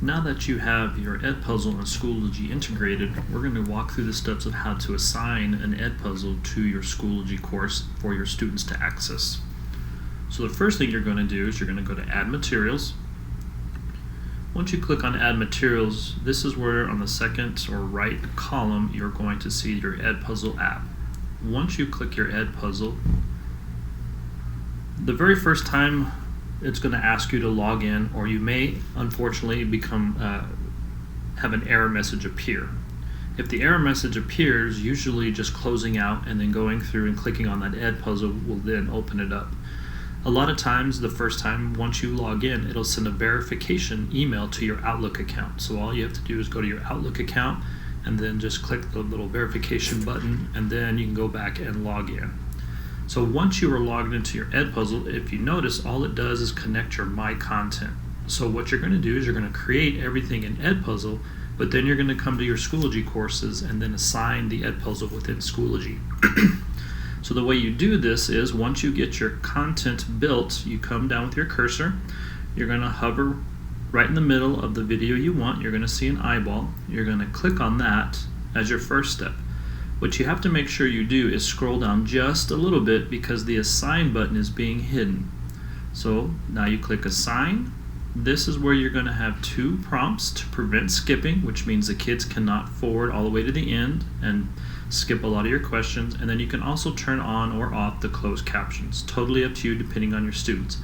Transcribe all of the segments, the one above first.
Now that you have your Edpuzzle and Schoology integrated, we're going to walk through the steps of how to assign an Edpuzzle to your Schoology course for your students to access. So the first thing you're going to do is you're going to go to Add Materials. Once you click on Add Materials, this is where on the second or right column you're going to see your Edpuzzle app. Once you click your Edpuzzle, the very first time it's going to ask you to log in, or you may unfortunately have an error message appear. If the error message appears, usually just closing out and then going through and clicking on that Edpuzzle will then open it up. A lot of times, the first time, once you log in, it'll send a verification email to your Outlook account. So all you have to do is go to your Outlook account and then just click the little verification button, and then you can go back and log in. So once you are logged into your Edpuzzle, if you notice, all it does is connect your My Content. So what you're going to do is you're going to create everything in Edpuzzle, but then you're going to come to your Schoology courses and then assign the Edpuzzle within Schoology. So the way you do this is once you get your content built, you come down with your cursor, you're going to hover right in the middle of the video you want, you're going to see an eyeball, you're going to click on that as your first step. What you have to make sure you do is scroll down just a little bit because the Assign button is being hidden. So now you click Assign. This is where you're going to have two prompts to prevent skipping, which means the kids cannot forward all the way to the end and skip a lot of your questions. And then you can also turn on or off the closed captions. Totally up to you depending on your students.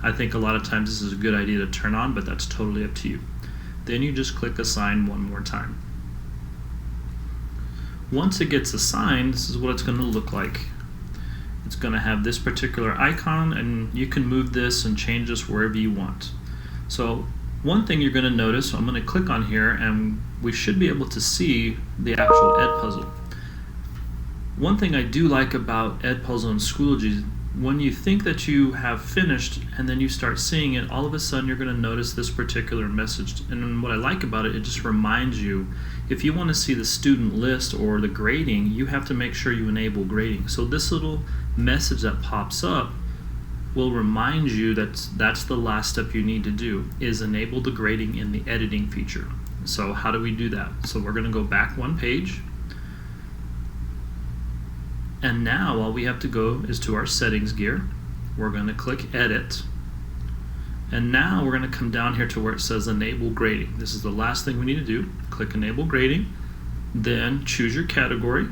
I think a lot of times this is a good idea to turn on, but that's totally up to you. Then you just click Assign one more time. Once it gets assigned, this is what it's going to look like. It's going to have this particular icon, and you can move this and change this wherever you want. So one thing you're going to notice, so I'm going to click on here and we should be able to see the actual Edpuzzle. One thing I do like about Edpuzzle and Schoology, when you think that you have finished and then you start seeing it, all of a sudden you're going to notice this particular message. And what I like about it, it just reminds you, if you want to see the student list or the grading, you have to make sure you enable grading. So this little message that pops up will remind you that that's the last step you need to do, is enable the grading in the editing feature. So how do we do that? So we're going to go back one page. And now all we have to go is to our settings gear. We're going to click Edit. And now we're going to come down here to where it says Enable Grading. This is the last thing we need to do. Click Enable Grading. Then choose your category.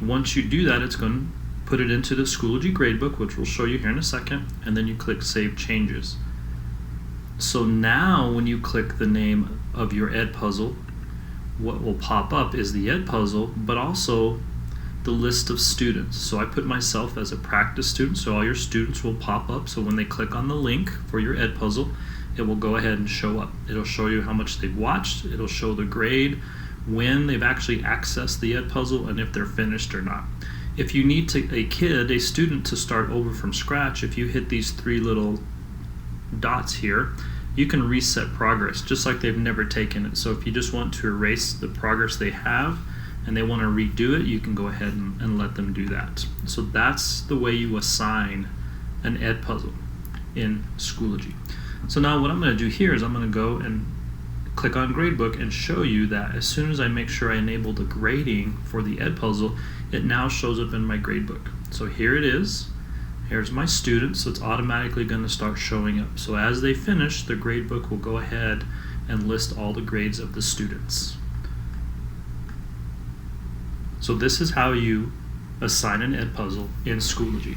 Once you do that, it's going to put it into the Schoology gradebook, which we'll show you here in a second. And then you click Save Changes. So now when you click the name of your Edpuzzle, what will pop up is the Edpuzzle, but also the list of students. So I put myself as a practice student, so all your students will pop up. So when they click on the link for your Edpuzzle, it will go ahead and show up. It'll show you how much they've watched, it'll show the grade, when they've actually accessed the Edpuzzle, and if they're finished or not. If you need a student to start over from scratch, if you hit these three little dots here, you can reset progress just like they've never taken it. So if you just want to erase the progress they have and they want to redo it, you can go ahead and let them do that. So that's the way you assign an Edpuzzle in Schoology. So now what I'm going to do here is I'm going to go and click on Gradebook and show you that as soon as I make sure I enable the grading for the Edpuzzle, it now shows up in my gradebook. So here it is. Here's my students, so it's automatically going to start showing up. So as they finish, the gradebook will go ahead and list all the grades of the students. So this is how you assign an Edpuzzle in Schoology.